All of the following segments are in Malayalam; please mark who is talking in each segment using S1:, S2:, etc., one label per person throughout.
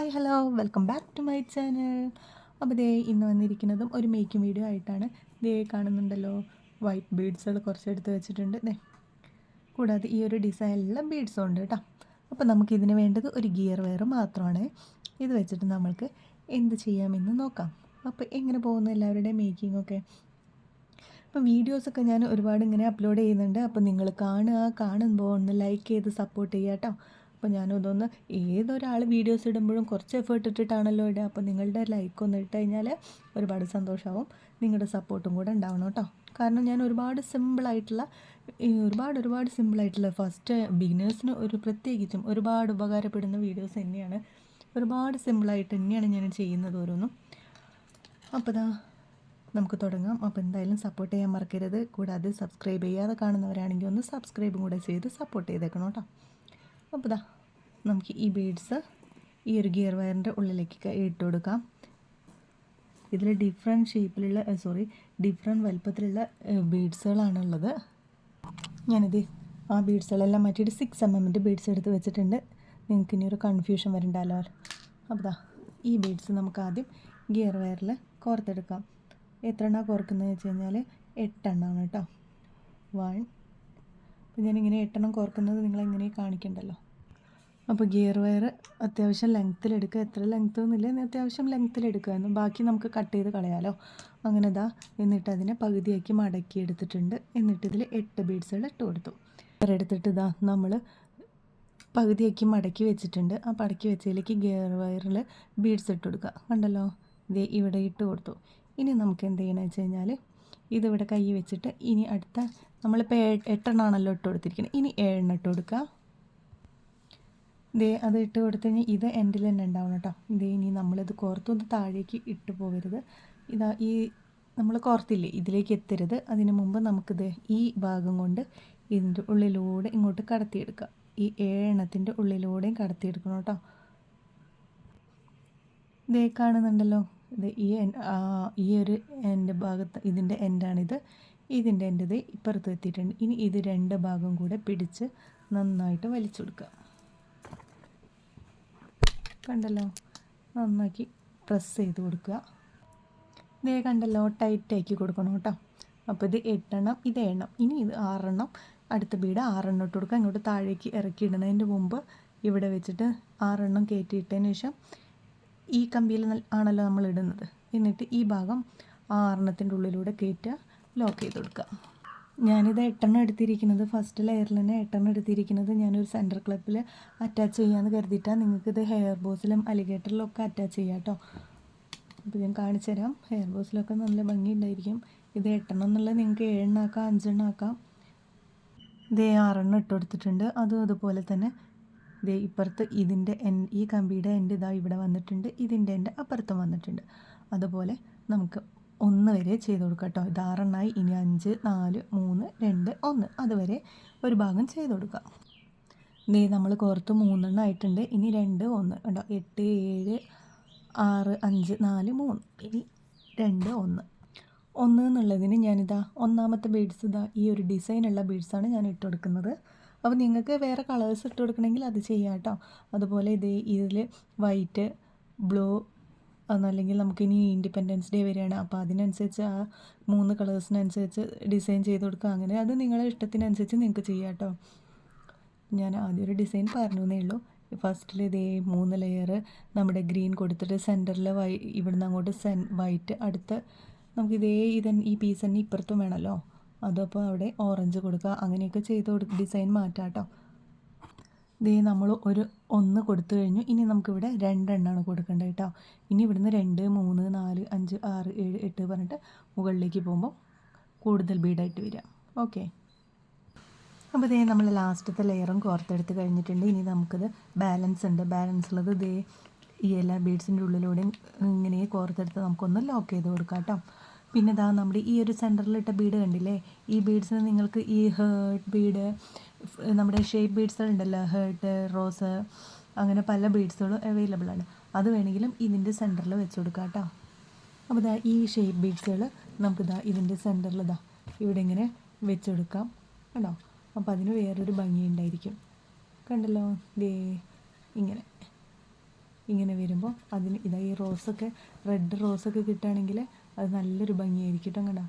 S1: Hi hello welcome back to my channel. അപ്പോൾ ദേ ഇന്ന് വന്നിരിക്കുന്നതും ഒരു മേക്കിംഗ് വീഡിയോ ആയിട്ടാണ്. ദേ കാണുന്നുണ്ടല്ലോ, വൈറ്റ് ബീഡ്സുകൾ കുറച്ചെടുത്ത് വെച്ചിട്ടുണ്ട്. ദേ കൂടാതെ ഈ ഒരു ഡിസൈനിലുള്ള ബീഡ്സും ഉണ്ട് കേട്ടോ. അപ്പോൾ നമുക്കിതിന് വേണ്ടത് ഒരു ഗിയർ വെയർ മാത്രമാണ്. ഇത് വെച്ചിട്ട് നമ്മൾക്ക് എന്ത് ചെയ്യാമെന്ന് നോക്കാം. അപ്പോൾ എങ്ങനെ പോകുന്നു എല്ലാവരുടെയും മേക്കിങ്ങൊക്കെ. അപ്പോൾ വീഡിയോസൊക്കെ ഞാൻ ഒരുപാട് ഇങ്ങനെ അപ്ലോഡ് ചെയ്യുന്നുണ്ട്. അപ്പോൾ നിങ്ങൾ കാണുമ്പോൾ ഒന്ന് ലൈക്ക് ചെയ്ത് സപ്പോർട്ട് ചെയ്യുക കേട്ടോ. അപ്പോൾ ഞാനിതൊന്ന് ഏതൊരാൾ വീഡിയോസ് ഇടുമ്പോഴും കുറച്ച് എഫേർട്ട് ഇട്ടിട്ടാണല്ലോ ഇടുക. അപ്പോൾ നിങ്ങളുടെ ലൈക്ക് ഒന്ന് ഇട്ട് കഴിഞ്ഞാൽ ഒരുപാട് സന്തോഷമാവും. നിങ്ങളുടെ സപ്പോർട്ടും കൂടെ ഉണ്ടാവണം കേട്ടോ. കാരണം ഞാൻ ഒരുപാട് സിമ്പിളായിട്ടുള്ള ഫസ്റ്റ് ബിഗിനേഴ്സിന് പ്രത്യേകിച്ചും ഒരുപാട് ഉപകാരപ്പെടുന്ന വീഡിയോസ് തന്നെയാണ്. ഒരുപാട് സിമ്പിളായിട്ട് തന്നെയാണ് ഞാൻ ചെയ്യുന്നത് ഓരോന്നും. അപ്പോൾ നമുക്ക് തുടങ്ങാം. അപ്പോൾ എന്തായാലും സപ്പോർട്ട് ചെയ്യാൻ മറക്കരുത്. കൂടാതെ സബ്സ്ക്രൈബ് ചെയ്യാതെ കാണുന്നവരാണെങ്കിൽ ഒന്ന് സബ്സ്ക്രൈബും കൂടെ ചെയ്ത് സപ്പോർട്ട് ചെയ്തേക്കണം കേട്ടോ. അപ്പോൾ നമുക്ക് ഈ ബീഡ്സ് ഈ ഒരു ഗിയർ വയറിൻ്റെ ഉള്ളിലേക്ക് ഇട്ട് കൊടുക്കാം. ഇതിൽ ഡിഫറെൻറ്റ് വലുപ്പത്തിലുള്ള ബീഡ്സുകളാണുള്ളത്. ഞാനിത് ആ ബീഡ്സുകളെല്ലാം മാറ്റിയിട്ട് 6 mm ബീഡ്സ് എടുത്ത് വെച്ചിട്ടുണ്ട്. നിങ്ങൾക്ക് ഇനി ഒരു കൺഫ്യൂഷൻ വരണ്ടല്ലോ. അപ്പോൾ ഈ ബീഡ്സ് നമുക്ക് ആദ്യം ഗിയർ വയറിൽ കോർത്തെടുക്കാം. എത്ര എണ്ണ കോർക്കുന്നതെന്ന് വെച്ച് കഴിഞ്ഞാൽ 8 എണ്ണമാണ് കേട്ടോ. 1. അപ്പോൾ ഞാനിങ്ങനെ 8 എണ്ണം കോർക്കുന്നത് നിങ്ങളെങ്ങനെ കാണിക്കണ്ടല്ലോ. അപ്പോൾ ഗിയർ വയർ അത്യാവശ്യം ലെങ്ത്തിലെടുക്കുക. എത്ര ലെങ്ത്ത് എന്നില്ല, അത്യാവശ്യം ലെങ്ത്തിലെടുക്കുമായിരുന്നു. ബാക്കി നമുക്ക് കട്ട് ചെയ്ത് കളയാമല്ലോ. അങ്ങനെ എന്നിട്ട് അതിനെ പകുതിയാക്കി മടക്കി എടുത്തിട്ടുണ്ട്. എന്നിട്ട് ഇതിൽ 8 ബീഡ്സുകൾ ഇട്ട് കൊടുത്തു. എടുത്തിട്ട് നമ്മൾ പകുതിയാക്കി മടക്കി വെച്ചിട്ടുണ്ട്. ആ മടക്കി വെച്ചതിലേക്ക് ഗിയർ വയറിൽ ബീഡ്സ് ഇട്ട് കൊടുക്കുക. കണ്ടല്ലോ, ഇവിടെ ഇട്ട് കൊടുത്തു. ഇനി നമുക്ക് എന്ത് ചെയ്യണമെന്ന് വെച്ച് കഴിഞ്ഞാൽ ഇതിവിടെ കൈ വെച്ചിട്ട് ഇനി അടുത്ത നമ്മളിപ്പോൾ 8 എണ്ണമാണല്ലോ ഇട്ട് കൊടുത്തിരിക്കുന്നത്. ഇനി 7 എണ്ണം ഇട്ട് കൊടുക്കുക. അത് ഇട്ട് കൊടുത്തു കഴിഞ്ഞാൽ ഇത് എൻഡിൽ തന്നെ ഉണ്ടാവണം കേട്ടോ. ഇനി നമ്മളിത് കോർത്തൊന്ന് താഴേക്ക് ഇട്ട് പോകരുത്. ഈ നമ്മൾ കോർത്തില്ലേ, ഇതിലേക്ക് എത്തരുത്. അതിന് മുമ്പ് നമുക്കിത് ഈ ഭാഗം കൊണ്ട് ഇതിൻ്റെ ഉള്ളിലൂടെ ഇങ്ങോട്ട് കടത്തിയെടുക്കുക. ഈ 7 എണ്ണത്തിൻ്റെ ഉള്ളിലൂടെയും കടത്തിയെടുക്കണം കേട്ടോ. കാണുന്നുണ്ടല്ലോ, ഈ ഒരു എൻ്റെ ഭാഗത്ത് ഇതിൻ്റെ എൻഡാണിത്. ഇതിൻ്റെ എൻ്റെ ഇപ്പുറത്ത് എത്തിയിട്ടുണ്ട്. ഇനി ഇത് 2 ഭാഗം കൂടെ പിടിച്ച് നന്നായിട്ട് വലിച്ചു കൊടുക്കുക. കണ്ടല്ലോ, നന്നാക്കി പ്രസ് ചെയ്ത് കൊടുക്കുക. കണ്ടല്ലോ, ടൈറ്റാക്കി കൊടുക്കണം കേട്ടോ. അപ്പോൾ ഇത് 8 എണ്ണം, ഇത് 7 എണ്ണം. ഇനി ഇത് 6 എണ്ണം. അടുത്ത ബീഡ് 6 എണ്ണം ഇട്ട് കൊടുക്കുക. ഇങ്ങോട്ട് താഴേക്ക് ഇറക്കി ഇടുന്നതിൻ്റെ മുമ്പ് ഇവിടെ വെച്ചിട്ട് 6 എണ്ണം കയറ്റിയിട്ടതിന് ശേഷം ഈ കമ്പിയിൽ ആണല്ലോ നമ്മൾ ഇടുന്നത്. എന്നിട്ട് ഈ ഭാഗം 6 എണ്ണത്തിൻ്റെ ഉള്ളിലൂടെ കയറ്റുക, ലോക്ക് ചെയ്ത് കൊടുക്കുക. ഞാനിത് 8 എണ്ണം എടുത്തിരിക്കുന്നത്, ഫസ്റ്റ് ലെയറിൽ തന്നെ 8 എണ്ണം എടുത്തിരിക്കുന്നത് ഞാനൊരു സെൻറ്റർ ക്ലിപ്പിൽ അറ്റാച്ച് ചെയ്യാമെന്ന് കരുതിയിട്ടാണ്. നിങ്ങൾക്കിത് ഹെയർ ബോസിലും അലിഗേറ്ററിലും ഒക്കെ അറ്റാച്ച് ചെയ്യാം കേട്ടോ. അപ്പോൾ ഞാൻ കാണിച്ചു തരാം. ഹെയർ ബോസിലൊക്കെ നല്ല ഭംഗി ഉണ്ടായിരിക്കും. ഇത് 8 എണ്ണം എന്നുള്ളത് നിങ്ങൾക്ക് 7 എണ്ണം ആക്കാം, 5 എണ്ണം ആക്കാം. 6 എണ്ണം ഇട്ട് കൊടുത്തിട്ടുണ്ട്. അതുപോലെ തന്നെ ഇപ്പുറത്ത് ഇതിൻ്റെ ഈ കമ്പിയുടെ എൻ്റെ ഇവിടെ വന്നിട്ടുണ്ട്. ഇതിൻ്റെ എൻ്റെ അപ്പുറത്തും വന്നിട്ടുണ്ട്. അതുപോലെ നമുക്ക് 1 വരെ ചെയ്ത് കൊടുക്കാം കേട്ടോ. ഇത് 6 എണ്ണമായി. ഇനി 5, 4, 3, 2, 1 അതുവരെ ഒരു ഭാഗം ചെയ്ത് കൊടുക്കാം. നമ്മൾ കോർത്ത് 3 എണ്ണം ആയിട്ടുണ്ട്. ഇനി 2, 1 കേട്ടോ. 8, 7, 6, 5, 4, 3. ഇനി 2, 1 എന്നുള്ളതിന് ഞാനിതാ ഒന്നാമത്തെ ബീഡ്സ് ഈ ഒരു ഡിസൈനുള്ള ബീഡ്സാണ് ഞാൻ ഇട്ട് കൊടുക്കുന്നത്. അപ്പോൾ നിങ്ങൾക്ക് വേറെ കളേഴ്സ് ഇട്ട് കൊടുക്കണമെങ്കിൽ അത് ചെയ്യാം കേട്ടോ. അതുപോലെ ഇതിൽ വൈറ്റ്, ബ്ലൂ എന്നല്ലെങ്കിൽ നമുക്കിനി ഇൻഡിപെൻഡൻസ് ഡേ വരികയാണ്. അപ്പോൾ അതിനനുസരിച്ച് ആ 3 കളേഴ്സിനനുസരിച്ച് ഡിസൈൻ ചെയ്ത് കൊടുക്കുക. അങ്ങനെ അത് നിങ്ങളുടെ ഇഷ്ടത്തിനനുസരിച്ച് നിങ്ങൾക്ക് ചെയ്യാം കേട്ടോ. ഞാൻ ആദ്യം ഒരു ഡിസൈൻ പറഞ്ഞു എന്നേ ഉള്ളൂ. ഫസ്റ്റിൽ 3 ലെയർ നമ്മുടെ ഗ്രീൻ കൊടുത്തിട്ട് സെൻറ്ററിൽ ഇവിടുന്ന് അങ്ങോട്ട് വൈറ്റ്, അടുത്ത് നമുക്ക് ഈ പീസ് തന്നെ ഇപ്പുറത്തും വേണമല്ലോ. അതപ്പോൾ അവിടെ ഓറഞ്ച് കൊടുക്കുക. അങ്ങനെയൊക്കെ ചെയ്ത് ഡിസൈൻ മാറ്റാം കേട്ടോ. നമ്മൾ 1 കൊടുത്തു കഴിഞ്ഞു. ഇനി നമുക്കിവിടെ 2 എണ്ണമാണ് കൊടുക്കേണ്ടത് കേട്ടോ. ഇനി ഇവിടുന്ന് 2, 3, 4, 5, 6, 7, 8 പറഞ്ഞിട്ട് മുകളിലേക്ക് പോകുമ്പോൾ കൂടുതൽ ബീഡായിട്ട് വരാം. ഓക്കെ. അപ്പോൾ നമ്മൾ ലാസ്റ്റത്തെ ലെയറും കോർത്തെടുത്ത് കഴിഞ്ഞിട്ടുണ്ട്. ഇനി നമുക്കിത് ബാലൻസ് ഉള്ളത് ഈ എല്ലാ ബീഡ്സിൻ്റെ ഉള്ളിലൂടെയും ഇങ്ങനെ കോർത്തെടുത്ത് നമുക്കൊന്ന് ലോക്ക് ചെയ്ത് കൊടുക്കാം കേട്ടോ. പിന്നെ നമ്മുടെ ഈ ഒരു സെൻറ്ററിലിട്ട ബീഡ് കണ്ടില്ലേ, ഈ ബീഡ്സിന് നിങ്ങൾക്ക് ഈ ഹേർട്ട് ബീഡ്, നമ്മുടെ ഷേപ്പ് ബീഡ്സുകൾ ഉണ്ടല്ലോ, ഹേർട്ട്, റോസ്, അങ്ങനെ പല ബീഡ്സുകളും അവൈലബിൾ ആണ്. അത് വേണമെങ്കിലും ഇതിൻ്റെ സെൻറ്ററിൽ വെച്ച് കൊടുക്കാം കേട്ടോ. അപ്പോൾ ഈ ഷേപ്പ് ബീഡ്സുകൾ നമുക്ക് ഇതിൻ്റെ സെൻറ്ററിൽ ഇവിടെ ഇങ്ങനെ വെച്ച് കൊടുക്കാം കേട്ടോ. അപ്പോൾ അതിന് വേറൊരു ഭംഗി ഉണ്ടായിരിക്കും. കണ്ടല്ലോ, ഇങ്ങനെ ഇങ്ങനെ വരുമ്പോൾ അതിന് ഇതാ ഈ റോസൊക്കെ റെഡ് റോസൊക്കെ കിട്ടുകയാണെങ്കിൽ അത് നല്ലൊരു ഭംഗിയായിരിക്കും കേട്ടോ. കണ്ടോ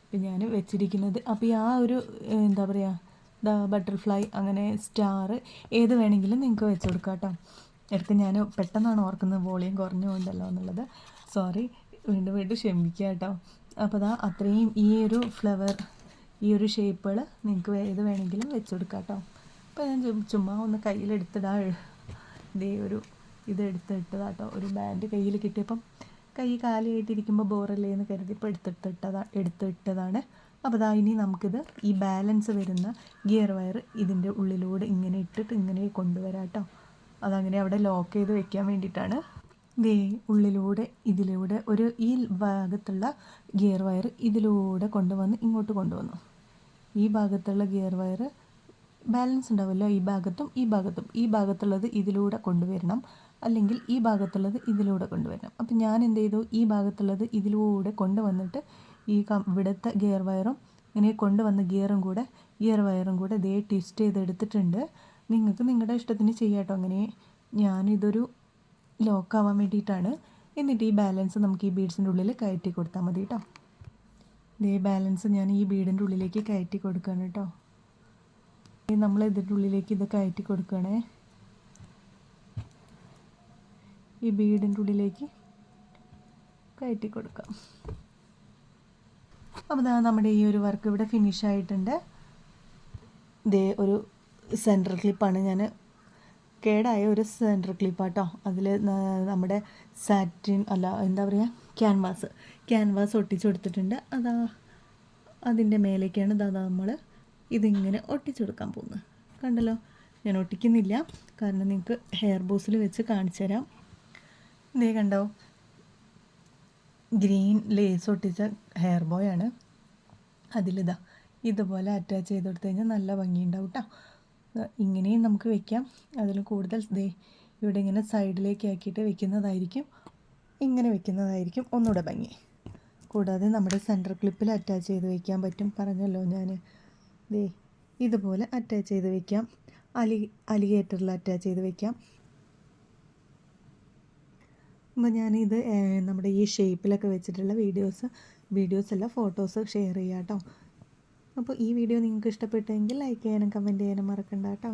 S1: ഇപ്പം ഞാൻ വെച്ചിരിക്കുന്നത്. അപ്പോൾ ഈ ആ ഒരു എന്താ പറയുക ബട്ടർഫ്ലൈ അങ്ങനെ സ്റ്റാർ ഏത് വേണമെങ്കിലും നിങ്ങൾക്ക് വെച്ച് കൊടുക്കാം കേട്ടോ. ഇടയ്ക്ക് ഞാൻ പെട്ടെന്നാണ് ഓർക്കുന്നത് വോളിയം കുറഞ്ഞു പോകണ്ടല്ലോ എന്നുള്ളത്. സോറി, വീണ്ടും വീണ്ടും ക്ഷമിക്കുക കേട്ടോ. അപ്പോൾ ദാ അത്രയും ഈ ഒരു ഫ്ലവർ ഈ ഒരു ഷേപ്പുകൾ നിങ്ങൾക്ക് ഏത് വേണമെങ്കിലും വെച്ച് കൊടുക്കാം കേട്ടോ. അപ്പോൾ ഞാൻ ചുമ്മാ ഒന്ന് കയ്യിലെടുത്തിടാ ഇതേ ഒരു ഇത് എടുത്തിട്ടതാട്ടോ. ഒരു ബാൻഡ് കയ്യിൽ കിട്ടിയപ്പം കൈ കാലിയായിട്ടിരിക്കുമ്പോൾ ബോറല്ലേ എന്ന് കരുതി ഇപ്പോൾ എടുത്തിട്ടതാണ്. അപ്പോൾ അതാ ഇനി നമുക്കിത് ഈ ബാലൻസ് വരുന്ന ഗിയർ വയർ ഇതിൻ്റെ ഉള്ളിലൂടെ ഇങ്ങനെ ഇട്ടിട്ട് ഇങ്ങനെ കൊണ്ടുവരാം കേട്ടോ. അതങ്ങനെ അവിടെ ലോക്ക് ചെയ്ത് വെക്കാൻ വേണ്ടിയിട്ടാണ്. ദേ ഉള്ളിലൂടെ ഇതിലൂടെ ഒരു ഈ ഭാഗത്തുള്ള ഗിയർ വയർ ഇതിലൂടെ കൊണ്ടുവന്ന് ഇങ്ങോട്ട് കൊണ്ടുവന്നു. ഈ ഭാഗത്തുള്ള ഗിയർ വയർ ബാലൻസ് ഉണ്ടാവുമല്ലോ, ഈ ഭാഗത്തും ഈ ഭാഗത്തുള്ളത് ഇതിലൂടെ കൊണ്ടുവരണം, അല്ലെങ്കിൽ ഈ ഭാഗത്തുള്ളത് ഇതിലൂടെ കൊണ്ടുവരണം. അപ്പം ഞാൻ എന്ത് ചെയ്തു, ഈ ഭാഗത്തുള്ളത് ഇതിലൂടെ കൊണ്ടുവന്നിട്ട് ഈ ഇവിടുത്തെ ഗിയർ വയറും ഇങ്ങനെ കൊണ്ടുവന്ന ഗിയർ വയറും കൂടെ ഇതേ ട്വിസ്റ്റ് ചെയ്തെടുത്തിട്ടുണ്ട്. നിങ്ങൾക്ക് നിങ്ങളുടെ ഇഷ്ടത്തിന് ചെയ്യാം കേട്ടോ. അങ്ങനെ ഞാനിതൊരു ലോക്കാവാൻ വേണ്ടിയിട്ടാണ്. എന്നിട്ട് ഈ ബാലൻസ് നമുക്ക് ഈ ബീഡ്സിൻ്റെ ഉള്ളിൽ കയറ്റി കൊടുത്താൽ മതി കേട്ടോ. ഇതേ ബാലൻസ് ഞാൻ ഈ ബീഡിൻ്റെ ഉള്ളിലേക്ക് കയറ്റി കൊടുക്കുകയാണ് കേട്ടോ. നമ്മൾ ഇതിൻ്റെ ഉള്ളിലേക്ക് ഇത് കയറ്റി കൊടുക്കുകയാണേ. ഈ ബീഡിൻ്റെ ഉള്ളിലേക്ക് കയറ്റി കൊടുക്കാം. അപ്പോൾ ഇതാ നമ്മുടെ ഈ ഒരു വർക്ക് ഇവിടെ ഫിനിഷ് ആയിട്ടുണ്ട്. ഇതേ ഒരു സെൻറ്റർ ക്ലിപ്പാണ്, ഞാൻ കേടായ ഒരു സെൻറ്റർ ക്ലിപ്പാട്ടോ. അതിൽ നമ്മുടെ സാറ്റിൻ അല്ല എന്താ പറയുക ക്യാൻവാസ് ഒട്ടിച്ചു കൊടുത്തിട്ടുണ്ട്. അതാ അതിൻ്റെ മേലേക്കാണ് ഇതാ നമ്മൾ ഇതിങ്ങനെ ഒട്ടിച്ചു കൊടുക്കാൻ പോകുന്നത്. കണ്ടല്ലോ, ഞാൻ ഒട്ടിക്കുന്നില്ല കാരണം നിങ്ങൾക്ക് ഹെയർ ബോസിൽ വെച്ച് കാണിച്ചു തരാം. ഇതേ കണ്ടോ, ഗ്രീൻ ലേസ് ഒട്ടിച്ച ഹെയർ ബോയാണ്. അതിലിതാ ഇതുപോലെ അറ്റാച്ച് ചെയ്ത് കൊടുത്തു കഴിഞ്ഞാൽ നല്ല ഭംഗിയുണ്ടാവും കേട്ടോ. ഇങ്ങനെയും നമുക്ക് വെക്കാം. അതിൽ കൂടുതൽ ദേ ഇവിടെ ഇങ്ങനെ സൈഡിലേക്ക് ആക്കിയിട്ട് വെക്കുന്നതായിരിക്കും, ഇങ്ങനെ വെക്കുന്നതായിരിക്കും ഒന്നുകൂടെ ഭംഗി. കൂടാതെ നമ്മുടെ സെൻറ്റർ ക്ലിപ്പിൽ അറ്റാച്ച് ചെയ്ത് വയ്ക്കാൻ പറ്റും, പറഞ്ഞല്ലോ ഞാൻ. ദേ ഇതുപോലെ അറ്റാച്ച് ചെയ്ത് വയ്ക്കാം, അലിഗേറ്ററിൽ അറ്റാച്ച് ചെയ്ത് വയ്ക്കാം. അപ്പോൾ ഞാനിത് നമ്മുടെ ഈ ഷേപ്പിലൊക്കെ വെച്ചിട്ടുള്ള വീഡിയോസല്ല ഫോട്ടോസ് ഷെയർ ചെയ്യാം കേട്ടോ. അപ്പോൾ ഈ വീഡിയോ നിങ്ങൾക്ക് ഇഷ്ടപ്പെട്ടെങ്കിൽ ലൈക്ക് ചെയ്യാനും കമൻറ്റ് ചെയ്യാനും മറക്കണ്ട കേട്ടോ.